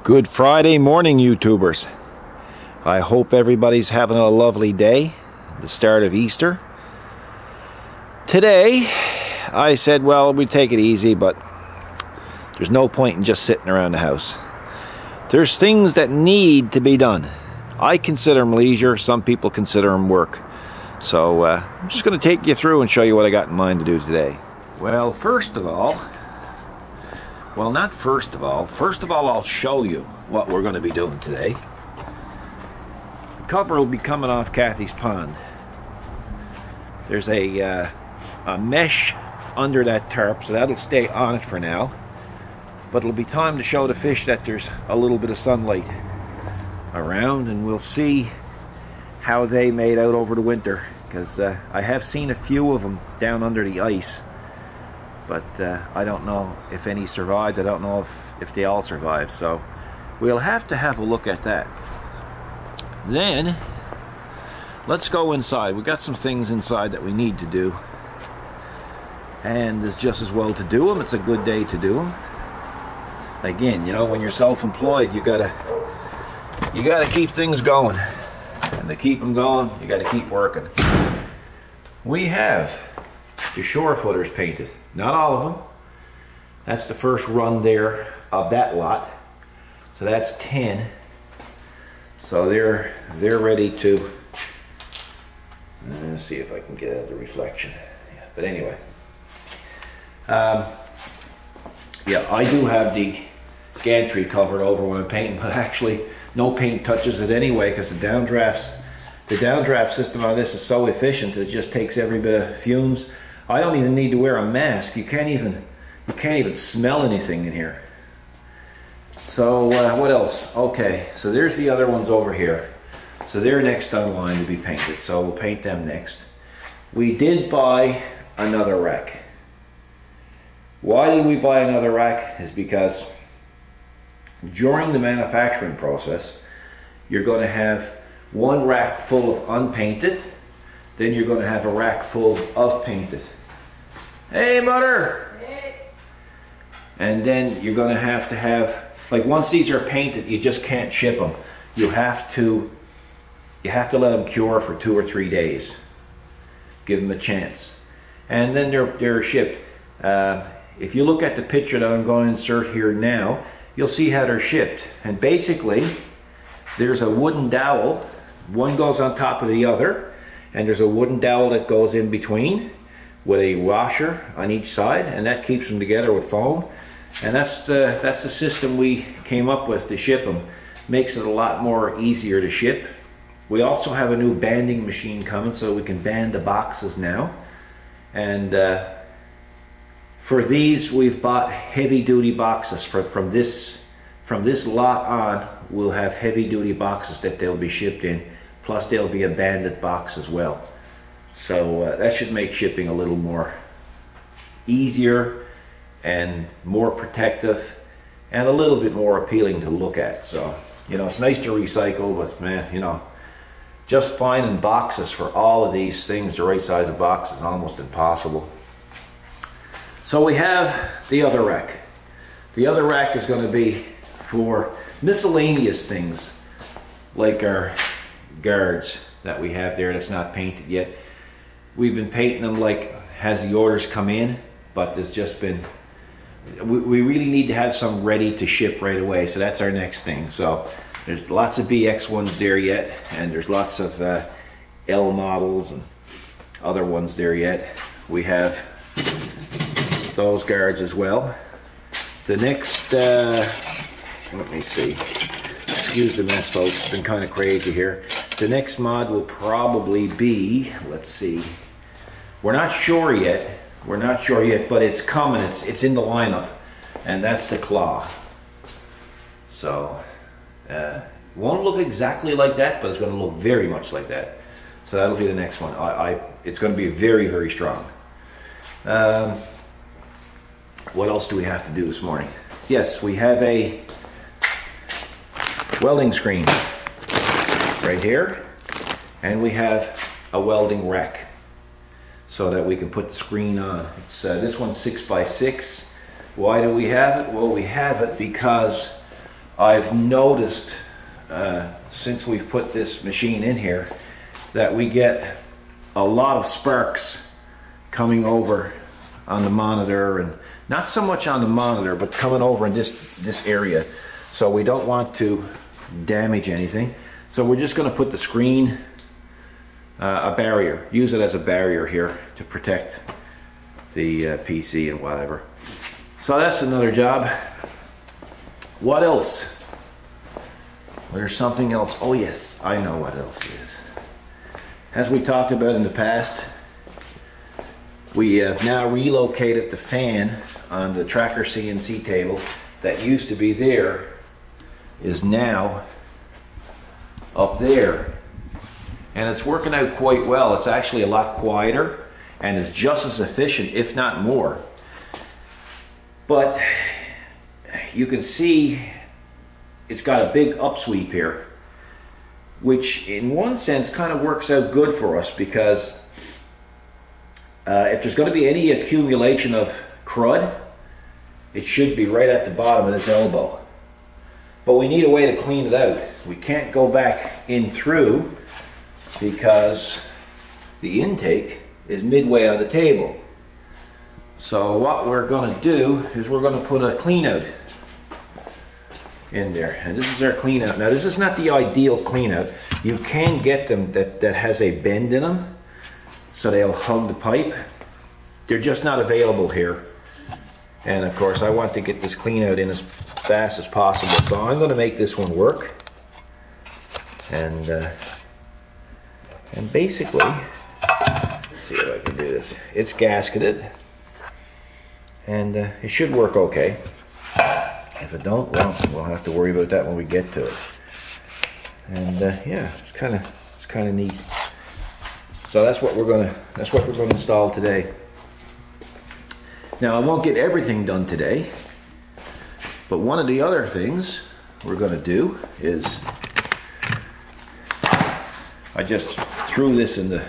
Good Friday morning, YouTubers. I hope everybody's having a lovely day, the start of Easter. Today, I said, well, we take it easy, but there's no point in just sitting around the house. There's things that need to be done. I consider them leisure, some people consider them work. So, I'm just going to take you through and show you what I got in mind to do today. Well, first of all, I'll show you what we're going to be doing today. The cover will be coming off Kathy's pond. There's a mesh under that tarp, so that'll stay on it for now. But it'll be time to show the fish that there's a little bit of sunlight around, and we'll see how they made out over the winter. Because I have seen a few of them down under the ice. But I don't know if any survived. I don't know if they all survived. So we'll have to have a look at that. Then let's go inside. We've got some things inside that we need to do. And it's just as well to do them. It's a good day to do them. Again, you know, when you're self-employed, you gotta keep things going. And to keep them going, you gotta keep working. We have the shore footers painted. Not all of them. That's the first run there of that lot. So that's 10. So they're ready to, let's see if I can get out the reflection. Yeah, but anyway. Yeah, I do have the gantry covered over when I'm painting, but actually no paint touches it anyway because the downdraft system on this is so efficient it just takes every bit of fumes. I don't even need to wear a mask. You can't even smell anything in here. So what else? Okay, so there's the other ones over here. So they're next on line to be painted. So we'll paint them next. We did buy another rack. Why did we buy another rack? Is because during the manufacturing process, you're going to have one rack full of unpainted. Then you're going to have a rack full of painted. Hey, Mother! Hey. And then you're going to have, like once these are painted, you just can't ship them. You have to let them cure for 2 or 3 days. Give them a chance. And then they're shipped. If you look at the picture that I'm going to insert here now, you'll see how they're shipped. And basically, there's a wooden dowel. One goes on top of the other. And there's a wooden dowel that goes in between with a washer on each side, and that keeps them together with foam. And that's the system we came up with to ship them. Makes it a lot more easier to ship. We also have a new banding machine coming, so we can band the boxes now. And for these, we've bought heavy-duty boxes. From this lot on, we'll have heavy-duty boxes that they'll be shipped in. Plus there'll be a banded box as well. So that should make shipping a little more easier and more protective and a little bit more appealing to look at. So, you know, it's nice to recycle, but man, you know, just finding boxes for all of these things, the right size of box, is almost impossible. So we have the other rack. The other rack is going to be for miscellaneous things like our guards that we have there that's not painted yet. We've been painting them like as the orders come in, but there's just been, we really need to have some ready to ship right away, so that's our next thing. So there's lots of BX ones there yet, and there's lots of L models and other ones there yet. We have those guards as well. The next, let me see, excuse the mess folks, it's been kind of crazy here. The next mod will probably be, let's see, we're not sure yet, but it's coming, it's in the lineup, and that's the claw. So, won't look exactly like that, but it's going to look very much like that. So that'll be the next one. It's going to be very, very strong. What else do we have to do this morning? Yes, we have a welding screen right here, and we have a welding rack so that we can put the screen on. It's this one's 6x6. Why do we have it? Well, we have it because I've noticed since we've put this machine in here that we get a lot of sparks coming over on the monitor, and not so much on the monitor, but coming over in this area. So we don't want to damage anything. So we're just going to put the screen, a barrier, use it as a barrier here to protect the PC and whatever. So that's another job. What else? There's something else. Oh yes, I know what else is. As we talked about in the past, we have now relocated the fan on the tracker CNC table that used to be there, is now up there. And it's working out quite well. It's actually a lot quieter and is just as efficient, if not more. But you can see it's got a big upsweep here, which in one sense kind of works out good for us, because if there's going to be any accumulation of crud, it should be right at the bottom of this elbow. But we need a way to clean it out. We can't go back in through because the intake is midway on the table. So what we're going to do is we're going to put a clean out in there. And this is our clean out. Now this is not the ideal clean out. You can get them that has a bend in them, so they'll hug the pipe. They're just not available here. And of course I want to get this clean out in as fast as possible. So I'm going to make this one work. And basically, let's see if I can do this. It's gasketed. And it should work okay. If it don't, well, we'll have to worry about that when we get to it. And yeah, it's kind of neat. So that's what we're gonna install today. Now I won't get everything done today, but one of the other things we're gonna do is, I just threw this in the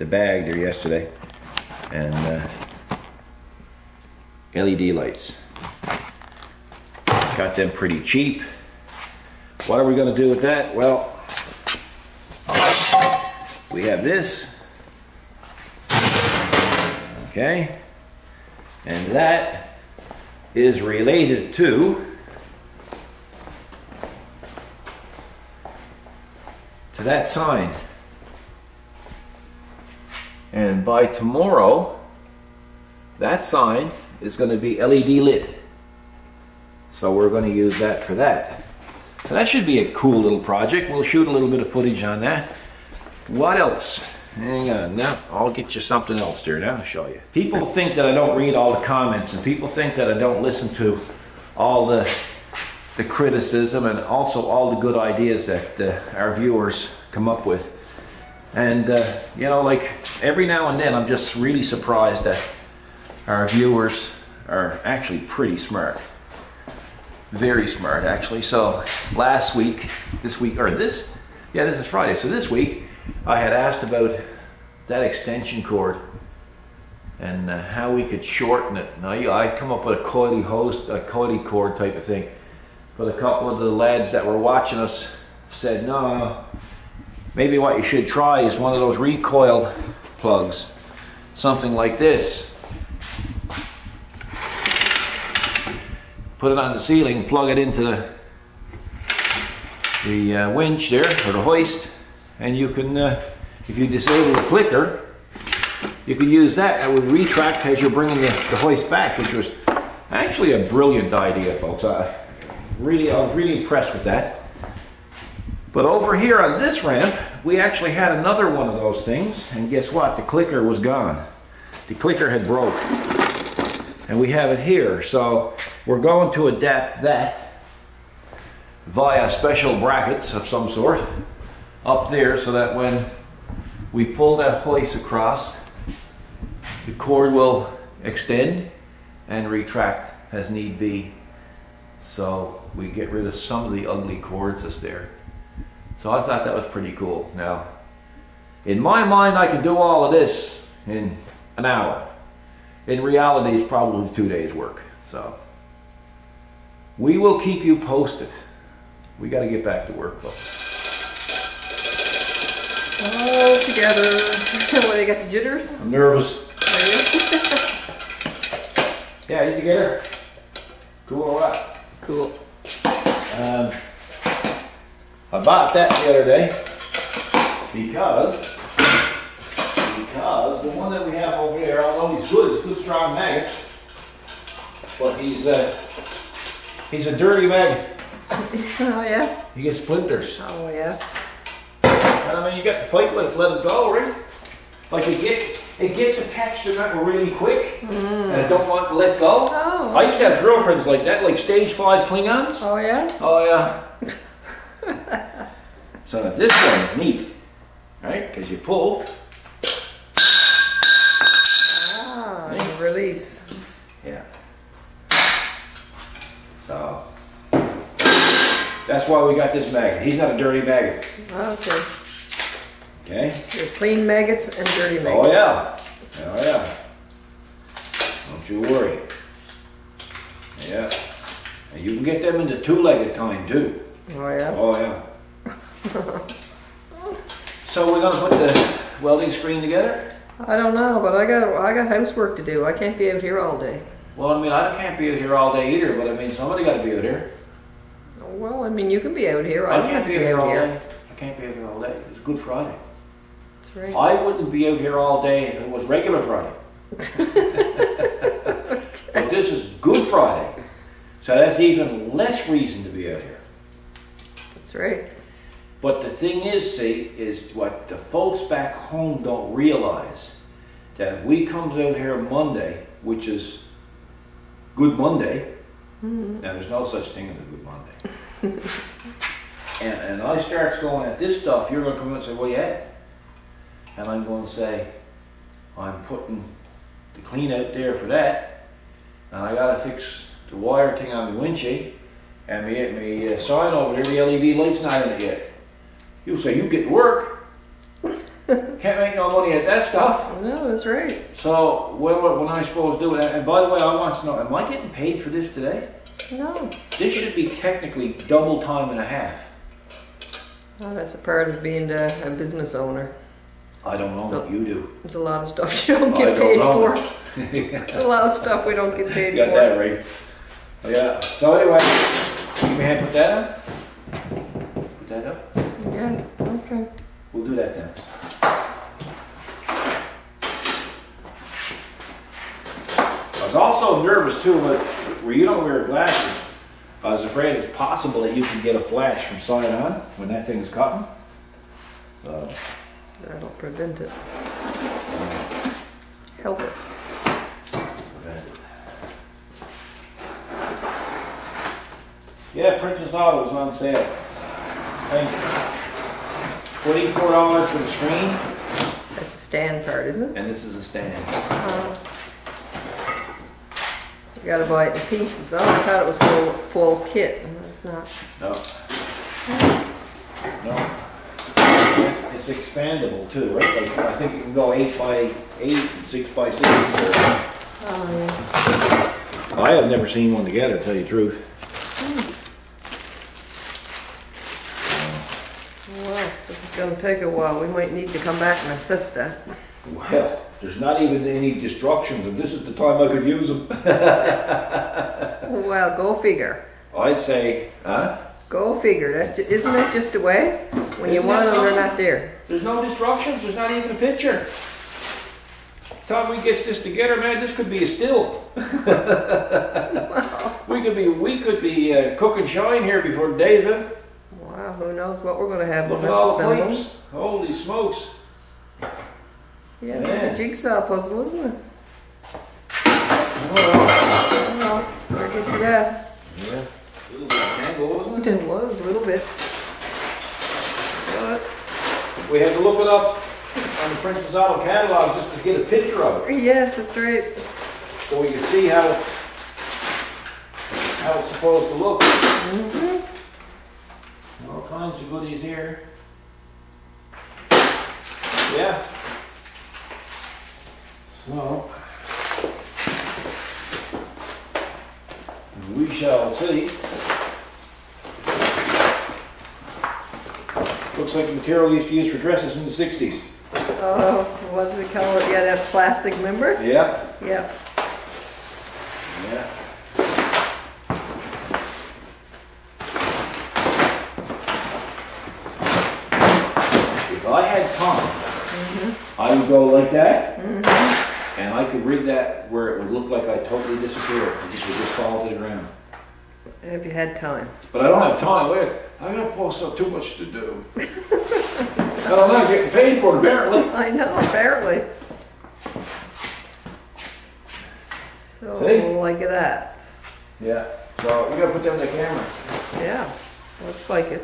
bag there yesterday, and LED lights. Got them pretty cheap. What are we going to do with that? Well, we have this. Okay. And that is related to that sign. And by tomorrow, that sign is going to be LED lit. So we're going to use that for that. So that should be a cool little project. We'll shoot a little bit of footage on that. What else? Hang on, now I'll get you something else there now. I'll show you. People think that I don't read all the comments, and people think that I don't listen to all the criticism and also all the good ideas that our viewers come up with. And you know, like every now and then I'm just really surprised that our viewers are actually pretty smart. Very smart, actually. So last week, this is Friday. So this week, I had asked about that extension cord and how we could shorten it. Now, I come up with a coily cord type of thing, but a couple of the lads that were watching us said, no, maybe what you should try is one of those recoil plugs, something like this. Put it on the ceiling, plug it into the winch there, or the hoist, and you can, if you disable the clicker, you can use that. That would retract as you're bringing the hoist back, which was actually a brilliant idea, folks. I was really impressed with that. But over here on this ramp, we actually had another one of those things, and guess what? The clicker was gone. The clicker had broke. And we have it here, so we're going to adapt that via special brackets of some sort up there, so that when we pull that hoist across, the cord will extend and retract as need be, so we get rid of some of the ugly cords that's there. So I thought that was pretty cool. Now, in my mind, I could do all of this in an hour. In reality, it's probably 2 days work. So we will keep you posted We got to get back to work, though. All together. What, you got the jitters? I'm nervous. Are you? Yeah, easy getter. Cool or what? Cool. I bought that the other day because the one that we have over there, although he's good, it's a good strong maggot, but he's a dirty maggot. Oh yeah? He gets splinters. Oh yeah. And I mean, you got to fight with it, let it go, right? Like it gets attached to metal really quick, and it don't want to let go. Oh. I used to have girlfriends like that, like stage 5 Klingons. Oh yeah? Oh yeah. So this one's neat, right? Because you pull. Ah, and release. Yeah. So that's why we got this maggot. He's not a dirty maggot. Okay. Okay. There's clean maggots and dirty maggots. Oh yeah. Oh yeah. Don't you worry. Yeah. And you can get them in the 2-legged kind too. Oh yeah? Oh yeah. So we're gonna put the welding screen together? I don't know, but I got housework to do. I can't be out here all day. Well, I mean, I can't be out here all day either, but I mean, somebody got to be out here. Well, I mean, you can be out here. I can't be out here all day. I can't be out here all day. It's Good Friday. That's right. I wouldn't be out here all day if it was regular Friday. But this is Good Friday, so that's even less reason to be out here. That's right. But the thing is, see, is what the folks back home don't realize, that if we comes out here Monday, which is Good Monday, now there's no such thing as a Good Monday, and I starts going at this stuff, you're going to come in and say, what you at? And I'm going to say, I'm putting the clean out there for that, and I got to fix the wire thing on the windshield, and me sign over there, the LED light's not in it yet. You'll say, you get to work. Can't make no money at that stuff. No, that's right. So, what am I supposed to do? And by the way, I want to know, am I getting paid for this today? No. This should be technically double time and a half. Oh, that's a part of being a business owner. I don't know what you do. There's a lot of stuff you don't get paid for. There's a lot of stuff we don't get paid You got for. that right. Yeah. So anyway, give me a hand, put that up. Put that up. Yeah, okay. We'll do that then. I was also nervous too, but where you don't wear glasses, I was afraid it's possible that you can get a flash from side on when that thing's cutting. So That'll prevent it. Help it. Yeah, Princess Auto is on sale. Thank you. $24 for the screen. That's a stand part, isn't it? And this is a stand. You gotta buy it in pieces. Oh, I thought it was full kit. No, it's not. No. No. It's expandable too, right? Like, I think you can go 8 by 8 and 6 by 6. Oh, yeah. I have never seen one together, to tell you the truth. Well, this is gonna take a while. We might need to come back and assess that. Well, there's not even any destructions, and this is the time I could use them. Well, go figure. I'd say, huh? Go figure. Isn't that just the way? When you want them, they're not there. There's no destructions. There's not even a picture. Time we gets this together, man, this could be a still. Wow. We could be cooking shine here before the day's up. Wow, who knows what we're going to have Look when at all that's the assembled. pipes. Holy smokes. Yeah, it's Man. like a jigsaw puzzle, isn't it? Oh, Well, better get to that. yeah. A little bit of tangle, wasn't it? It was, a little bit. But, We had to look it up on the Princess Auto catalog just to get a picture of it, yes, that's right. so we can see how it's supposed to look. Mm-hmm. All kinds of goodies here. Yeah. So we shall see. looks like the material used to use for dresses in the 60s. Oh, what did we call it? Yeah, that plastic, remember? Yeah. Yeah. Yeah. If I had time, I would go like that, and I could rig that where it would look like I totally disappeared. It would just fall to the ground. If you had time. But I don't have time. Wait, I got also too much to do. I don't know. I'm getting paid for it apparently. I know, apparently. So, See? like that. Yeah. So we gotta put down the camera. Yeah, looks like it.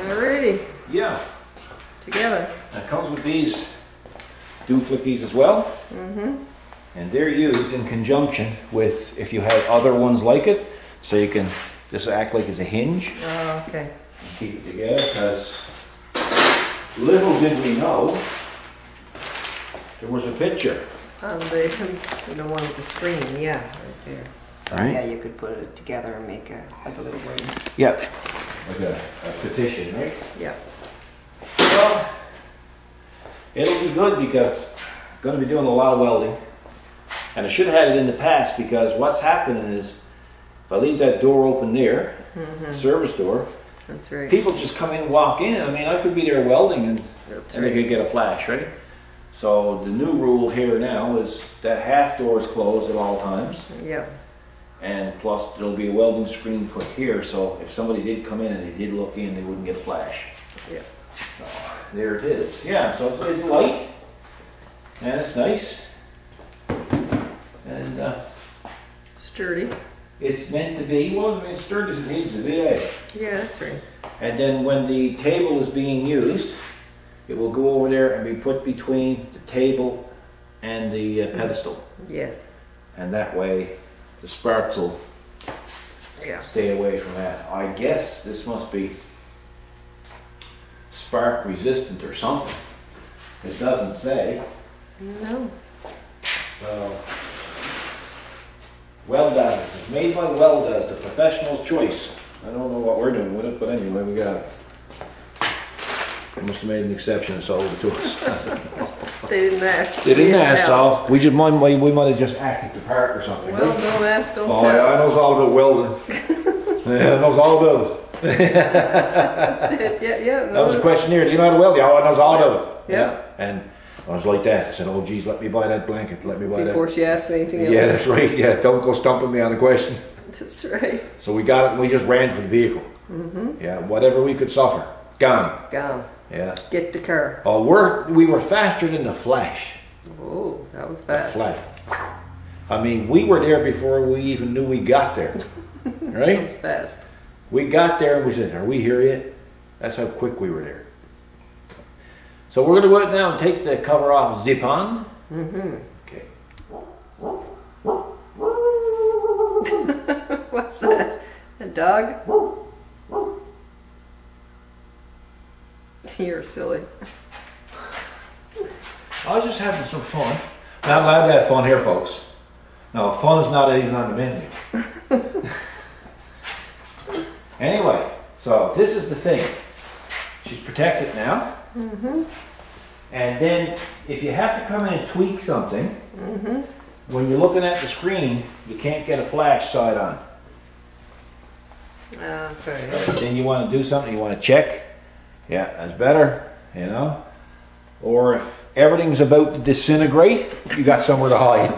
Alrighty, Yeah. together. It comes with these dooflickies as well. And they're used in conjunction with, if you have other ones like it, so you can just act like it's a hinge. Oh, okay. And keep it together, because little did we know, there was a picture. On the one with the screen, yeah, right there. So, Right. yeah, you could put it together and make like a little ring. Yeah. Like a petition, right? Yeah. Well, it'll be good because I'm going to be doing a lot of welding. And I should have had it in the past, because what's happening is if I leave that door open there, the service door, That's right. people just come in and walk in. I mean, I could be there welding and they could get a flash, right? So the new rule here now is that half door is closed at all times. Yeah. And plus there'll be a welding screen put here, so if somebody did come in and they did look in, they wouldn't get a flash. Yeah. So there it is. Yeah, so it's light and it's nice. And Sturdy. it's meant to be, well, I mean, sturdy as it needs to be, eh? Yeah, that's right. And then when the table is being used, it will go over there and be put between the table and the pedestal. Yes. And that way the sparks will Yeah. stay away from that. I guess this must be spark resistant or something. It doesn't say. No. So, Weldaz, it's made by Weldaz, the professional's choice. I don't know what we're doing with it, but anyway, we got it. They must have made an exception and sold it to us. They didn't ask. They didn't We ask, tell. so we might have just acted the part or something. Well, don't ask, don't Oh tell. yeah, I knows all about welding. Yeah, I knows all about it. That's it. Yeah, yeah. That was a questionnaire. Do you know how to weld? Yeah, I knows all about it. Yeah. And I was like that. I said, oh geez, let me buy that blanket. Let me buy Before she asks anything else. that. Yeah, that's right. Yeah, don't go stumping me on a question. That's right. So we got it and we just ran for the vehicle. Yeah, whatever we could suffer. Gone. Gone. Yeah. Get the car. Oh, we were faster than the Flash. Oh, that was The fast. Flash. I mean, we were there before we even knew we got there. That Right? was fast. We got there and we said, are we here yet? That's how quick we were there. So we're going to go out now and take the cover off zip on. Okay. What's that? A dog? You're silly. I was just having some fun. Not allowed to have fun here, folks. No, fun is not even on the menu. Anyway, so this is the thing. She's protected now. And then if you have to come in and tweak something, when you're looking at the screen, you can't get a flash side on. Okay. Then you want to do something, you want to check. Yeah, that's better, you know. Or if everything's about to disintegrate, you got somewhere to hide.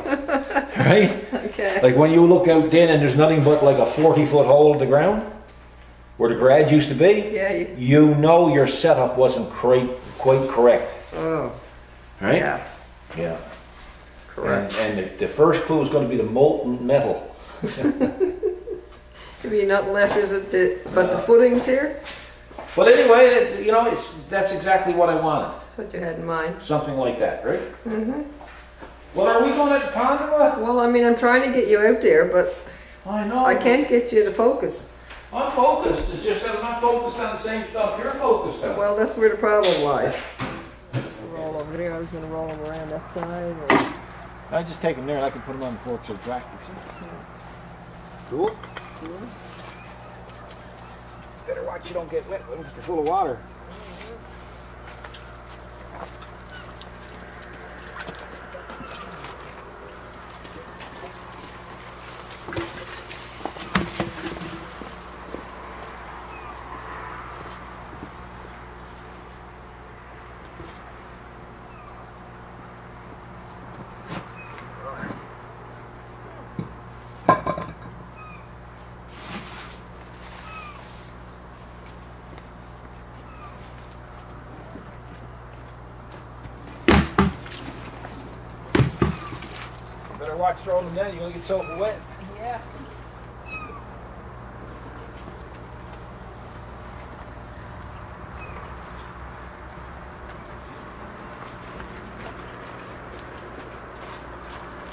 Right? Okay. Like when you look out then and there's nothing but like a 40-foot hole in the ground where the garage used to be, Yeah. you know your setup wasn't quite correct. Oh. Right? Yeah. Yeah. Correct. And the first clue is going to be the molten metal. Could be nothing left, is it? But the footings here? But anyway, you know, that's exactly what I wanted. That's what you had in mind. Something like that, right? Well, are we going at the pond or what? Well, I mean, I'm trying to get you out there, but I know. I can't get you to focus. I'm focused. It's just that I'm not focused on the same stuff you're focused on. Well, that's where the problem lies. Roll over here. I was going to roll them around that side. Or... I just take them there and I can put them on the forks of the tractors. Cool. Better watch you don't get wet because they're full of water. Better watch throwing them down. You're gonna get soaking wet. Yeah.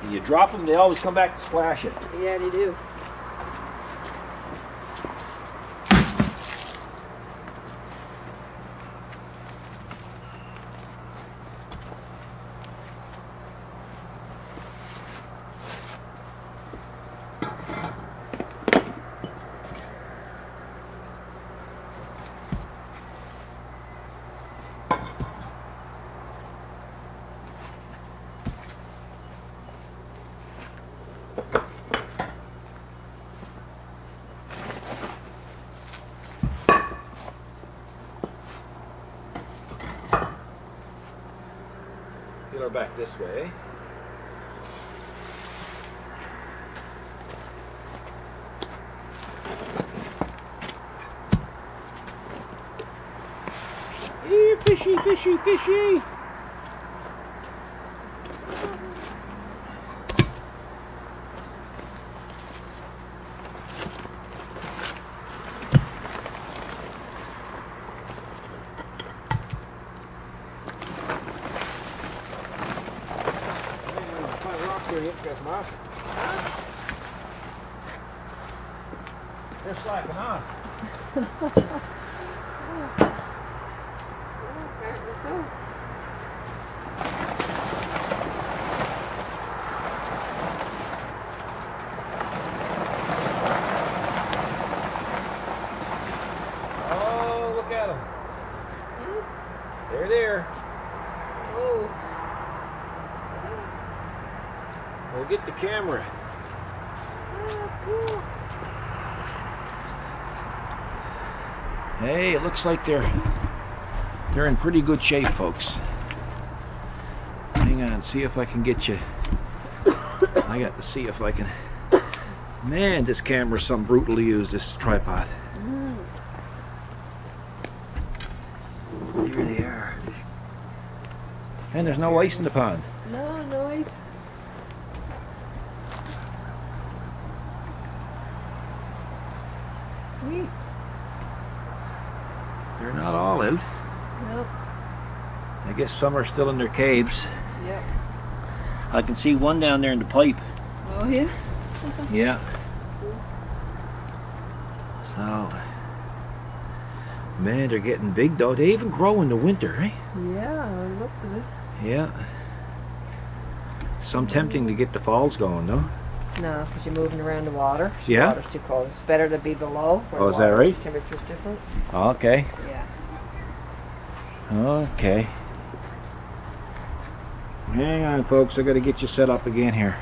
You drop them, they always come back to splash it. Yeah, they do. Get her back this way. Here, fishy, fishy, fishy. They're slacking off. Apparently so. Oh, look at them. They're there. Oh. We'll get the camera. Oh, cool. Hey, it looks like they're in pretty good shape, folks. Hang on, see if I can get you. I got to see if I can. Man, this camera's something brutal to use, this tripod. There they are. And there's no ice in the pond. No noise. Neat. They're not all out. Nope. I guess some are still in their caves. Yep. I can see one down there in the pipe. Oh, yeah? Yeah. So, man, they're getting big though. They even grow in the winter, right? Yeah, it looks of it. Yeah. Some tempting to get the falls going, though. No, because you're moving around the water. So Yeah? The water's too cold. It's better to be below. Where Oh, the is that right? Temperature's different. Okay. Yeah. Okay. Hang on, folks. I got to get you set up again here.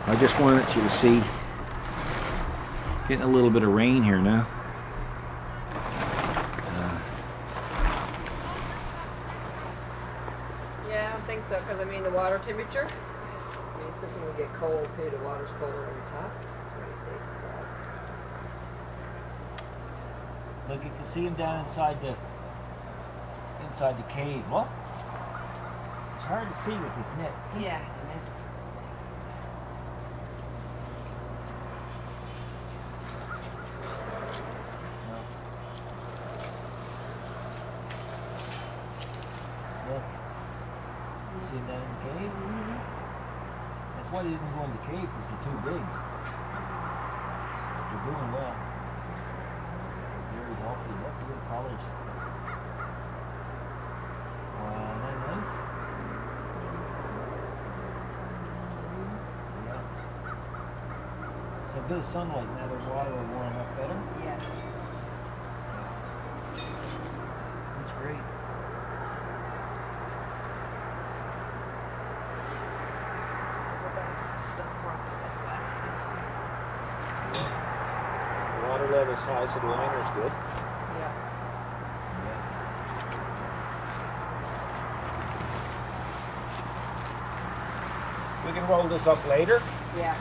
I just wanted you to see. Getting a little bit of rain here now. Yeah, I don't think so, because I mean the water temperature. I mean, especially when we get cold too, the water's colder every top. That's where it stays cold. Look, you can see him down inside the cave. What? It's hard to see with this net. See? Yeah, the net's hard to see. Look. See him down in the cave? That's why they didn't go in the cave, because they're too big. They're doing well. Very healthy. Look at the colors. Wow, isn't that nice? Yeah. So a bit of sunlight now, the water will warm up better. Yeah. That's great. Stuff rocks like that. The water level's high, so the liner's good. Yeah. We can roll this up later. Yeah.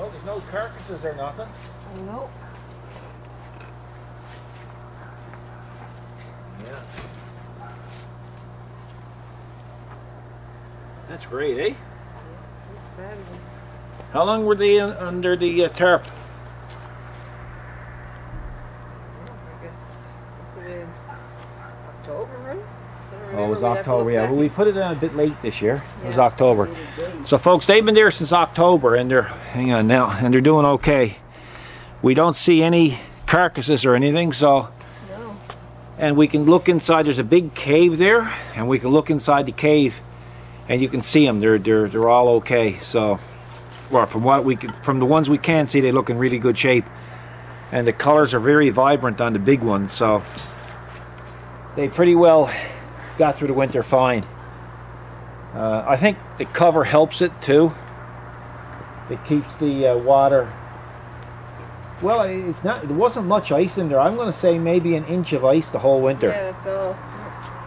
Well, there's no carcasses or nothing. Nope. Yeah. That's great, eh? Yeah, it's fabulous. How long were they under the tarp? I guess this is in October, right? Oh, it was October, yeah. Well, we put it in a bit late this year. It was Yeah, October. late. So, folks, they've been there since October, and they're, hang on now, and they're doing okay. We don't see any carcasses or anything, so, No. and we can look inside. There's a big cave there, and we can look inside the cave, and you can see them. They're all okay. So, well, from the ones we can see, they look in really good shape, and the colors are very vibrant on the big ones. So, they pretty well got through the winter fine. I think the cover helps it too. It keeps the water. Well, it's not. There wasn't much ice in there. I'm going to say maybe an inch of ice the whole winter. Yeah, that's all.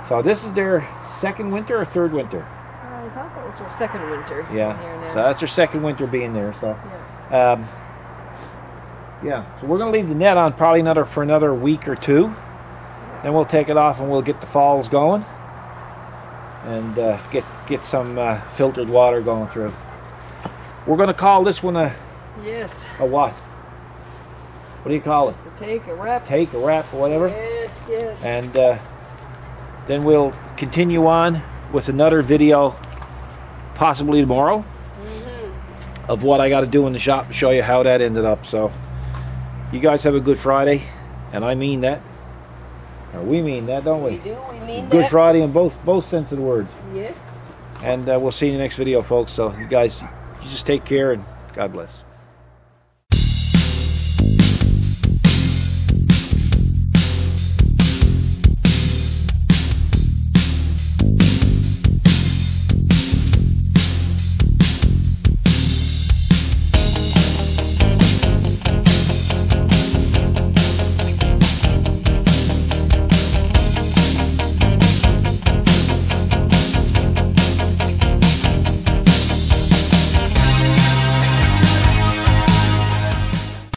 So this is their second winter or third winter? I thought that was their second winter. Yeah. Here now. So that's their second winter being there. So. Yeah. Yeah. So we're going to leave the net on probably for another week or two. Then we'll take it off and we'll get the falls going. And get some filtered water going through. We're going to call this one a Yes. what? What do you call it? Just to take a wrap. Take a wrap or whatever. Yes, yes. And then we'll continue on with another video, possibly tomorrow, of what I got to do in the shop to show you how that ended up. So you guys have a good Friday, and I mean that. Or we mean that, don't we? We do. We mean Good that. Friday in both sense of the words. Yes. And we'll see you in the next video, folks. So you guys, you just take care and God bless.